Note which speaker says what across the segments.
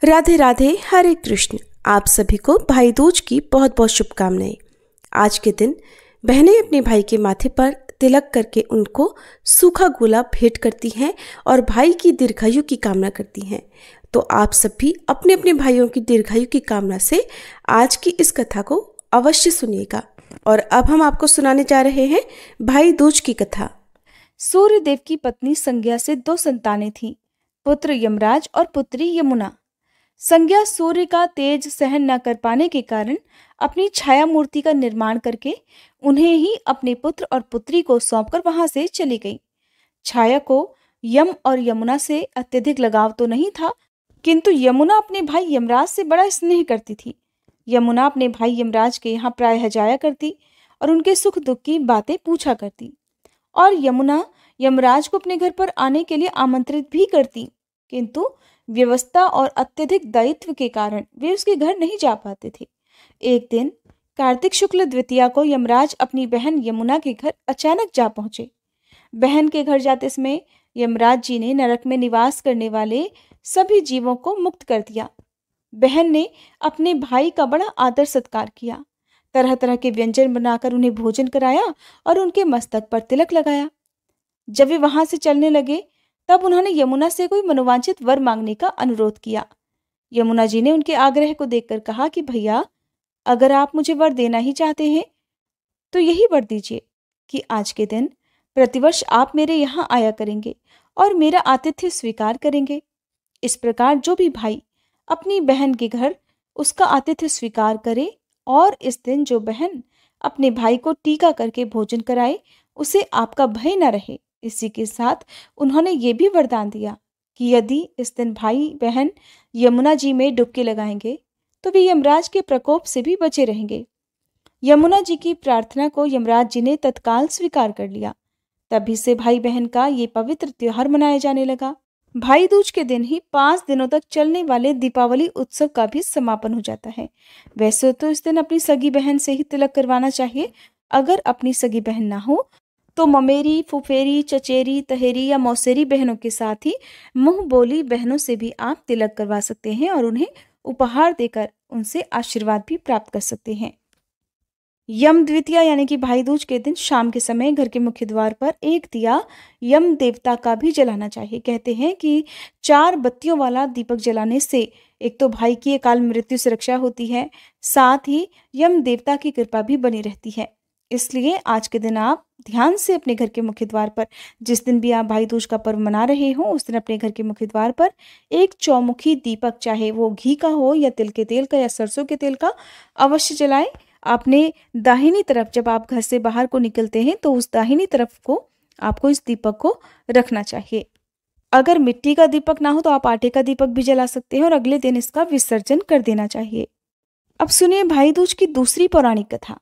Speaker 1: राधे राधे, हरे कृष्ण। आप सभी को भाई दूज की बहुत बहुत शुभकामनाएं। आज के दिन बहनें अपने भाई के माथे पर तिलक करके उनको सूखा गुलाब भेंट करती हैं और भाई की दीर्घायु की कामना करती हैं। तो आप सभी अपने अपने भाइयों की दीर्घायु की कामना से आज की इस कथा को अवश्य सुनिएगा। और अब हम आपको सुनाने जा रहे हैं भाई दूज की कथा।
Speaker 2: सूर्यदेव की पत्नी संज्ञा से 2 संतानें थीं, पुत्र यमराज और पुत्री यमुना। संज्ञा सूर्य का तेज सहन न कर पाने के कारण अपनी छाया मूर्ति का निर्माण करके उन्हें ही अपने पुत्र और पुत्री को सौंपकर वहां से चली गई। छाया को यम और यमुना से अत्यधिक लगाव तो नहीं था, किंतु यमुना अपने भाई यमराज से बड़ा स्नेह करती थी। यमुना अपने भाई यमराज के यहाँ प्रायः जाया करती और उनके सुख दुख की बातें पूछा करती, और यमुना यमराज को अपने घर पर आने के लिए आमंत्रित भी करती, किंतु व्यवस्था और अत्यधिक दायित्व के कारण वे उसके घर नहीं जा पाते थे। एक दिन कार्तिक शुक्ल द्वितीया को यमराज अपनी बहन यमुना के घर अचानक जा पहुंचे। बहन के घर जाते समय यमराज जी ने नरक में निवास करने वाले सभी जीवों को मुक्त कर दिया। बहन ने अपने भाई का बड़ा आदर सत्कार किया, तरह तरह के व्यंजन बनाकर उन्हें भोजन कराया और उनके मस्तक पर तिलक लगाया। जब वे वहां से चलने लगे तब उन्होंने यमुना से कोई मनोवांछित वर मांगने का अनुरोध किया। यमुना जी ने उनके आग्रह को देखकर कहा कि भैया, अगर आप मुझे वर देना ही चाहते हैं तो यही वर दीजिए कि आज के दिन प्रतिवर्ष आप मेरे यहाँ आया करेंगे और मेरा आतिथ्य स्वीकार करेंगे। इस प्रकार जो भी भाई अपनी बहन के घर उसका आतिथ्य स्वीकार करे और इस दिन जो बहन अपने भाई को टीका करके भोजन कराए उसे आपका भय न रहे। इसी के साथ उन्होंने ये भी वरदान दिया कि यदि इस दिन भाई बहन यमुना जी में डुबकी लगाएंगे तो वे यमराज के प्रकोप से भी बचे रहेंगे। यमुना जी की प्रार्थना को यमराज जी ने तत्काल स्वीकार कर लिया। तभी से भाई बहन का ये पवित्र त्योहार मनाया जाने लगा। भाई दूज के दिन ही 5 दिनों तक चलने वाले दीपावली उत्सव का भी समापन हो जाता है। वैसे तो इस दिन अपनी सगी बहन से ही तिलक करवाना चाहिए। अगर अपनी सगी बहन ना हो तो ममेरी, फुफेरी, चचेरी, तहेरी या मौसेरी बहनों के साथ ही मुंह बोली बहनों से भी आप तिलक करवा सकते हैं और उन्हें उपहार देकर उनसे आशीर्वाद भी प्राप्त कर सकते हैं। यम द्वितीया यानी कि भाई दूज के दिन शाम के समय घर के मुख्य द्वार पर एक दिया यम देवता का भी जलाना चाहिए। कहते हैं कि 4 बत्तियों वाला दीपक जलाने से एक तो भाई की अकाल मृत्यु से रक्षा होती है, साथ ही यम देवता की कृपा भी बनी रहती है। इसलिए आज के दिन आप ध्यान से अपने घर के मुख्य द्वार पर, जिस दिन भी आप भाई दूज का पर्व मना रहे हो उस दिन अपने घर के मुख्य द्वार पर एक चौमुखी दीपक, चाहे वो घी का हो या तिल के तेल का या सरसों के तेल का, अवश्य जलाएं। आपने दाहिनी तरफ, जब आप घर से बाहर को निकलते हैं तो उस दाहिनी तरफ को आपको इस दीपक को रखना चाहिए। अगर मिट्टी का दीपक ना हो तो आप आटे का दीपक भी जला सकते हैं और अगले दिन इसका विसर्जन कर देना चाहिए। अब सुनिए भाई दूज की दूसरी पौराणिक कथा।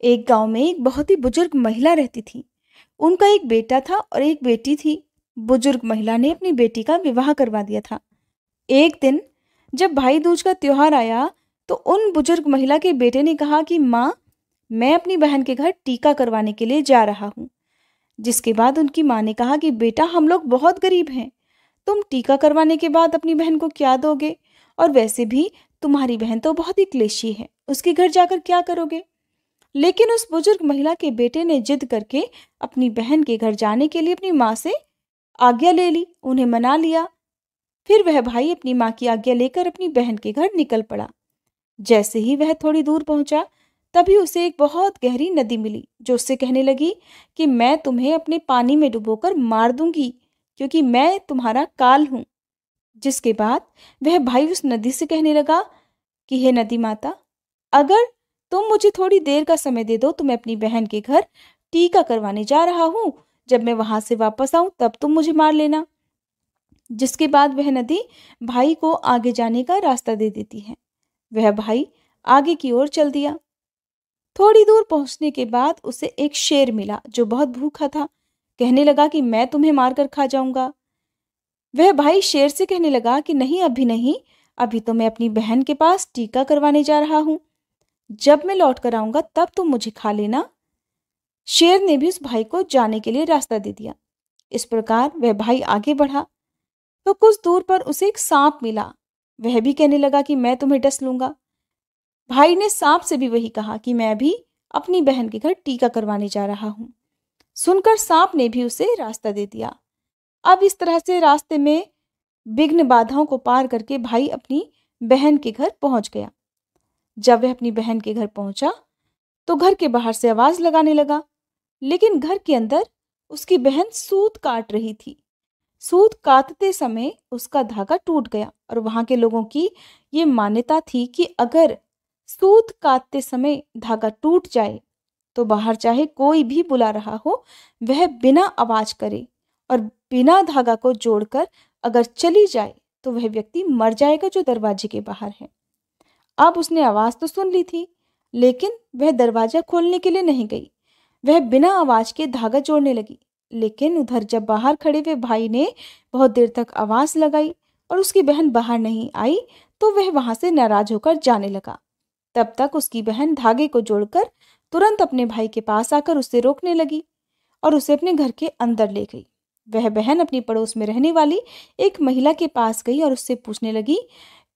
Speaker 2: एक गांव में एक बहुत ही बुजुर्ग महिला रहती थी। उनका एक बेटा था और एक बेटी थी। बुजुर्ग महिला ने अपनी बेटी का विवाह करवा दिया था। एक दिन जब भाई दूज का त्योहार आया तो उन बुजुर्ग महिला के बेटे ने कहा कि माँ, मैं अपनी बहन के घर टीका करवाने के लिए जा रहा हूँ। जिसके बाद उनकी माँ ने कहा कि बेटा, हम लोग बहुत गरीब हैं, तुम टीका करवाने के बाद अपनी बहन को क्या दोगे? और वैसे भी तुम्हारी बहन तो बहुत ही क्लेशी है, उसके घर जाकर क्या करोगे? लेकिन उस बुजुर्ग महिला के बेटे ने जिद करके अपनी बहन के घर जाने के लिए अपनी माँ से आज्ञा ले ली, उन्हें मना लिया। फिर वह भाई अपनी माँ की आज्ञा लेकर अपनी बहन के घर निकल पड़ा। जैसे ही वह थोड़ी दूर पहुंचा तभी उसे एक बहुत गहरी नदी मिली, जो उससे कहने लगी कि मैं तुम्हें अपने पानी में डुबोकर मार दूंगी, क्योंकि मैं तुम्हारा काल हूं। जिसके बाद वह भाई उस नदी से कहने लगा कि हे नदी माता, अगर तुम मुझे थोड़ी देर का समय दे दो तो मैं अपनी बहन के घर टीका करवाने जा रहा हूँ। जब मैं वहां से वापस आऊं तब तुम मुझे मार लेना। जिसके बाद वह नदी भाई को आगे जाने का रास्ता दे देती है। वह भाई आगे की ओर चल दिया। थोड़ी दूर पहुंचने के बाद उसे एक शेर मिला जो बहुत भूखा था। कहने लगा कि मैं तुम्हें मारकर खा जाऊंगा। वह भाई शेर से कहने लगा कि नहीं, अभी नहीं, अभी तो मैं अपनी बहन के पास टीका करवाने जा रहा हूं। जब मैं लौट कर आऊंगा तब तुम मुझे खा लेना। शेर ने भी उस भाई को जाने के लिए रास्ता दे दिया। इस प्रकार वह भाई आगे बढ़ा तो कुछ दूर पर उसे एक सांप मिला। वह भी कहने लगा कि मैं तुम्हें डस लूंगा। भाई ने सांप से भी वही कहा कि मैं भी अपनी बहन के घर टीका करवाने जा रहा हूँ। सुनकर सांप ने भी उसे रास्ता दे दिया। अब इस तरह से रास्ते में विघ्न बाधाओं को पार करके भाई अपनी बहन के घर पहुंच गया। जब वह अपनी बहन के घर पहुंचा तो घर के बाहर से आवाज लगाने लगा, लेकिन घर के अंदर उसकी बहन सूत काट रही थी। सूत काटते समय उसका धागा टूट गया और वहां के लोगों की ये मान्यता थी कि अगर सूत काटते समय धागा टूट जाए तो बाहर चाहे कोई भी बुला रहा हो, वह बिना आवाज करे और बिना धागा को जोड़कर अगर चली जाए तो वह व्यक्ति मर जाएगा जो दरवाजे के बाहर है। अब उसने आवाज तो सुन ली थी, लेकिन वह दरवाजा खोलने के लिए नहीं गई। वह बिना आवाज के धागा जोड़ने लगी, लेकिन उधर जब बाहर खड़े हुए भाई ने बहुत देर तक आवाज लगाई और उसकी बहन बाहर नहीं आई तो वह वहां से नाराज होकर जाने लगा। तब तक उसकी बहन धागे को जोड़कर तुरंत अपने भाई के पास आकर उससे रोकने लगी और उसे अपने घर के अंदर ले गई। वह बहन अपनी पड़ोस में रहने वाली एक महिला के पास गई और उससे पूछने लगी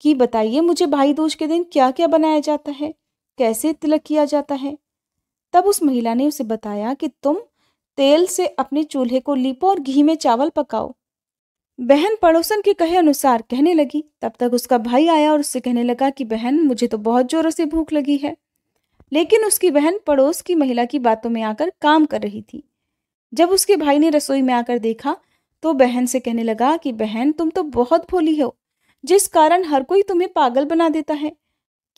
Speaker 2: कि बताइए मुझे भाई दूज के दिन क्या क्या बनाया जाता है, कैसे तिलक किया जाता है। तब उस महिला ने उसे बताया कि तुम तेल से अपने चूल्हे को लीपो और घी में चावल पकाओ। बहन पड़ोसन के कहे अनुसार कहने लगी। तब तक उसका भाई आया और उससे कहने लगा कि बहन मुझे तो बहुत जोरों से भूख लगी है। लेकिन उसकी बहन पड़ोस की महिला की बातों में आकर काम कर रही थी। जब उसके भाई ने रसोई में आकर देखा तो बहन से कहने लगा कि बहन तुम तो बहुत भोली हो, जिस कारण हर कोई तुम्हें पागल बना देता है।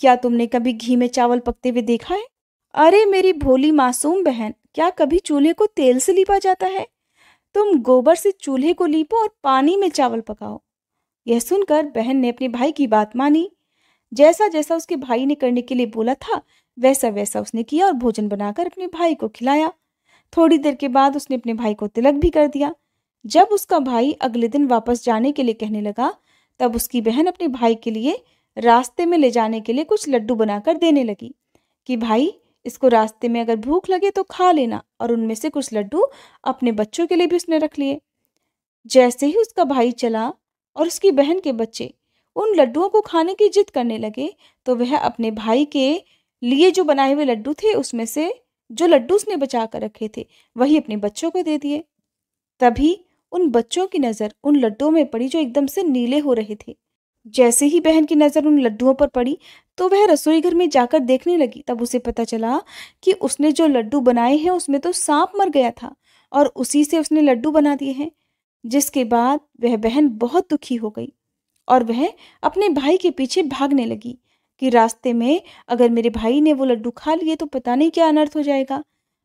Speaker 2: क्या तुमने कभी घी में चावल पकते हुए देखा है? अरे मेरी भोली मासूम बहन, क्या कभी चूल्हे को तेल से लीपा जाता है? तुम गोबर से चूल्हे को लीपो और पानी में चावल पकाओ। यह सुनकर बहन ने अपने भाई की बात मानी। जैसा जैसा उसके भाई ने करने के लिए बोला था वैसा वैसा उसने किया और भोजन बनाकर अपने भाई को खिलाया। थोड़ी देर के बाद उसने अपने भाई को तिलक भी कर दिया। जब उसका भाई अगले दिन वापस जाने के लिए कहने लगा तब उसकी बहन अपने भाई के लिए रास्ते में ले जाने के लिए कुछ लड्डू बनाकर देने लगी कि भाई इसको रास्ते में अगर भूख लगे तो खा लेना, और उनमें से कुछ लड्डू अपने बच्चों के लिए भी उसने रख लिए। जैसे ही उसका भाई चला और उसकी बहन के बच्चे उन लड्डुओं को खाने की जिद करने लगे तो वह अपने भाई के लिए जो बनाए हुए लड्डू थे उसमें से जो लड्डू उसने बचा कर रखे थे वही अपने बच्चों को दे दिए। तभी उन बच्चों की नज़र उन लड्डुओं में पड़ी जो एकदम से नीले हो रहे थे। जैसे ही बहन की नज़र उन लड्डुओं पर पड़ी तो वह रसोई घर में जाकर देखने लगी। तब उसे पता चला कि उसने जो लड्डू बनाए हैं उसमें तो सांप मर गया था और उसी से उसने लड्डू बना दिए हैं। जिसके बाद वह बहन बहुत दुखी हो गई और वह अपने भाई के पीछे भागने लगी कि रास्ते में अगर मेरे भाई ने वो लड्डू खा लिए तो पता नहीं क्या अनर्थ हो जाएगा।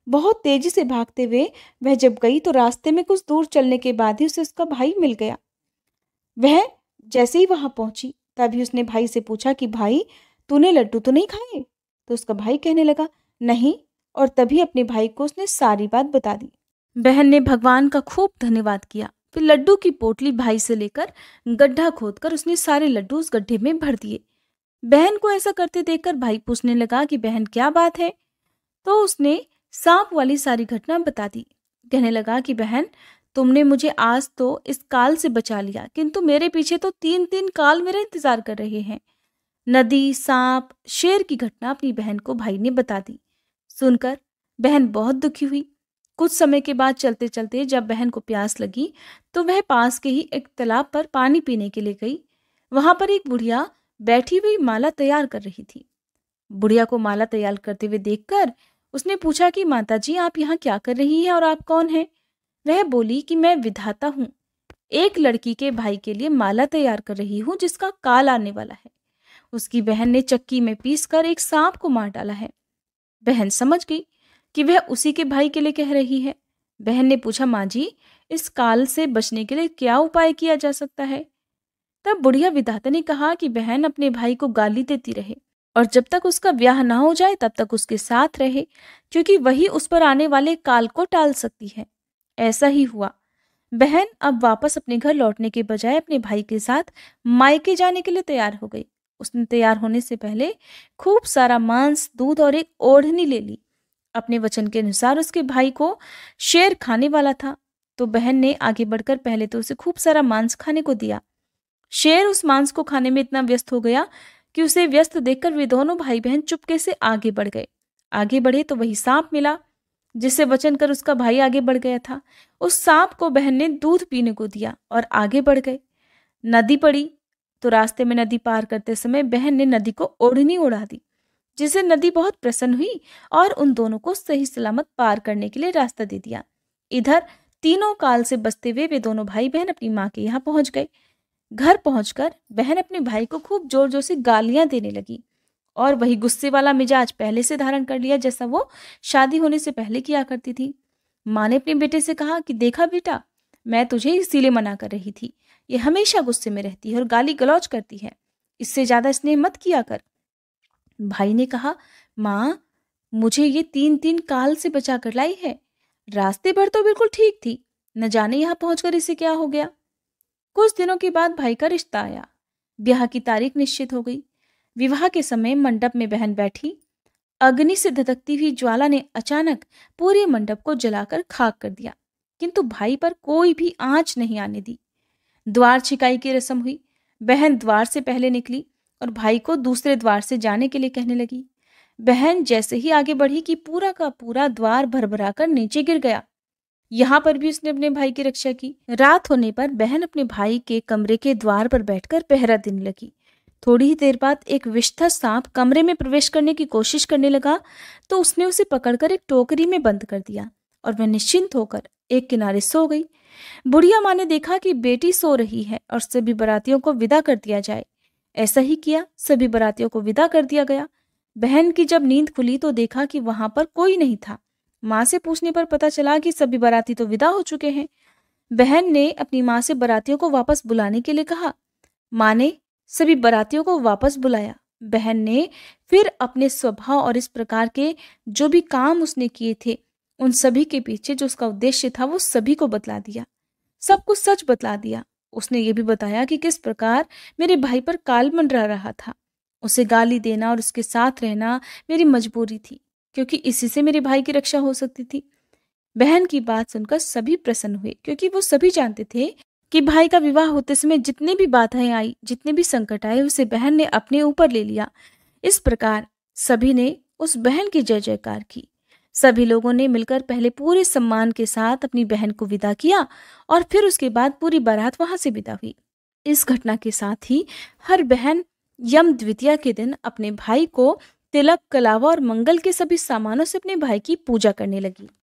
Speaker 2: बहुत तेजी से भागते हुए वह जब गई तो रास्ते में कुछ दूर चलने के बाद ही उसे उसका भाई मिल गया। वह जैसे ही वहां पहुंची तभी उसने भाई से पूछा कि भाई तूने लड्डू तो नहीं खाए? तो उसका भाई कहने लगा नहीं, और तभी अपने भाई को उसने सारी बात बता दी। बहन ने भगवान का खूब धन्यवाद किया। फिर लड्डू की पोटली भाई से लेकर गड्ढा खोदकर उसने सारे लड्डू उस गड्ढे में भर दिए। बहन को ऐसा करते देखकर भाई पूछने लगा कि बहन क्या बात है? तो उसने सांप वाली सारी घटना बता दी। कहने लगा कि बहन तुमने मुझे आज तो इस काल से बचा लिया, किंतु मेरे पीछे तो 3-3 काल मेरा इंतजार कर रहे हैं। नदी, सांप, शेर की घटना अपनी बहन को भाई ने बता दी। सुनकर बहन बहुत दुखी हुई। कुछ समय के बाद चलते चलते जब बहन को प्यास लगी तो वह पास के ही एक तालाब पर पानी पीने के लिए गई। वहां पर एक बुढ़िया बैठी हुई माला तैयार कर रही थी। बुढ़िया को माला तैयार करते हुए देखकर उसने पूछा कि माताजी आप यहाँ क्या कर रही हैं और आप कौन हैं? वह बोली कि मैं विधाता हूँ, एक लड़की के भाई के लिए माला तैयार कर रही हूँ जिसका काल आने वाला है। उसकी बहन ने चक्की में पीसकर एक सांप को मार डाला है। बहन समझ गई कि वह उसी के भाई के लिए कह रही है। बहन ने पूछा माँ जी इस काल से बचने के लिए क्या उपाय किया जा सकता है? तब बुढ़िया विधाता ने कहा कि बहन अपने भाई को गाली देती रहे और जब तक उसका ब्याह ना हो जाए तब तक उसके साथ रहे, क्योंकि वही उस पर आने वाले काल को टाल सकती है। ऐसा ही हुआ। बहन अब वापस अपने घर लौटने के बजाय अपने भाई के साथ मायके जाने के लिए तैयार हो गई। उसने तैयार होने से पहले खूब सारा मांस, दूध और एक ओढ़नी ले ली। अपने वचन के अनुसार उसके भाई को शेर खाने वाला था, तो बहन ने आगे बढ़कर पहले तो उसे खूब सारा मांस खाने को दिया। शेर उस मांस को खाने में इतना व्यस्त हो गया कि उसे व्यस्त देखकर वे दोनों भाई बहन चुपके से आगे बढ़ गए। आगे बढ़े तो वही सांप मिला जिससे वचन कर उसका भाई आगे बढ़ गया था। उस सांप को बहन ने दूध पीने को दिया और आगे बढ़ गए। नदी पड़ी तो रास्ते में नदी पार करते समय बहन ने नदी को ओढ़नी उड़ा दी, जिससे नदी बहुत प्रसन्न हुई और उन दोनों को सही सलामत पार करने के लिए रास्ता दे दिया। इधर तीनों काल से बसते हुए वे दोनों भाई बहन अपनी माँ के यहाँ पहुंच गए। घर पहुंचकर बहन अपने भाई को खूब जोर जोर से गालियां देने लगी और वही गुस्से वाला मिजाज पहले से धारण कर लिया जैसा वो शादी होने से पहले किया करती थी। माँ ने अपने बेटे से कहा कि देखा बेटा, मैं तुझे इसीलिए मना कर रही थी, ये हमेशा गुस्से में रहती है और गाली गलौज करती है, इससे ज्यादा स्नेह मत किया कर। भाई ने कहा, माँ मुझे ये 3-3 काल से बचा कर लाई है, रास्ते भर तो बिल्कुल ठीक थी, न जाने यहाँ पहुंचकर इसे क्या हो गया। कुछ दिनों के बाद भाई का रिश्ता आया। ब्याह की तारीख निश्चित हो गई। विवाह के समय मंडप में बहन बैठी। अग्नि से धधकती हुई ज्वाला ने अचानक पूरे मंडप को जलाकर खाक कर दिया, किंतु भाई पर कोई भी आंच नहीं आने दी। द्वार छिकाई की रस्म हुई। बहन द्वार से पहले निकली और भाई को दूसरे द्वार से जाने के लिए कहने लगी। बहन जैसे ही आगे बढ़ी कि पूरा का पूरा द्वार भरभरा कर नीचे गिर गया। यहाँ पर भी उसने अपने भाई की रक्षा की। रात होने पर बहन अपने भाई के कमरे के द्वार पर बैठकर पहरा देने लगी। थोड़ी ही देर बाद एक विषधर सांप कमरे में प्रवेश करने की कोशिश करने लगा तो उसने उसे पकड़कर एक टोकरी में बंद कर दिया और वह निश्चिंत होकर एक किनारे सो गई। बुढ़िया माँ ने देखा कि बेटी सो रही है और सभी बारातियों को विदा कर दिया जाए। ऐसा ही किया, सभी बारातियों को विदा कर दिया गया। बहन की जब नींद खुली तो देखा कि वहां पर कोई नहीं था। माँ से पूछने पर पता चला कि सभी बाराती तो विदा हो चुके हैं। बहन ने अपनी माँ से बारातियों को वापस बुलाने के लिए कहा। माँ ने सभी बारातियों को वापस बुलाया। बहन ने फिर अपने स्वभाव और इस प्रकार के जो भी काम उसने किए थे उन सभी के पीछे जो उसका उद्देश्य था वो सभी को बतला दिया। सब कुछ सच बतला दिया। उसने ये भी बताया कि किस प्रकार मेरे भाई पर काल मंडरा रहा था। उसे गाली देना और उसके साथ रहना मेरी मजबूरी थी, क्योंकि इसी से मेरे भाई की रक्षा हो सकती थी। बहन की बात सुनकर सभी प्रसन्न हुए, क्योंकि वो सभी जानते थे कि भाई का विवाह होते समय जितनी भी बाधाएं आई, जितने भी संकट आए, उसे बहन ने अपने ऊपर ले लिया। इस प्रकार सभी ने उस बहन की जय जयकार की। सभी लोगों ने मिलकर पहले पूरे सम्मान के साथ अपनी बहन को विदा किया और फिर उसके बाद पूरी बारात वहां से विदा हुई। इस घटना के साथ ही हर बहन यम द्वितीया के दिन अपने भाई को तिलक, कलावा और मंगल के सभी सामानों से अपने भाई की पूजा करने लगी।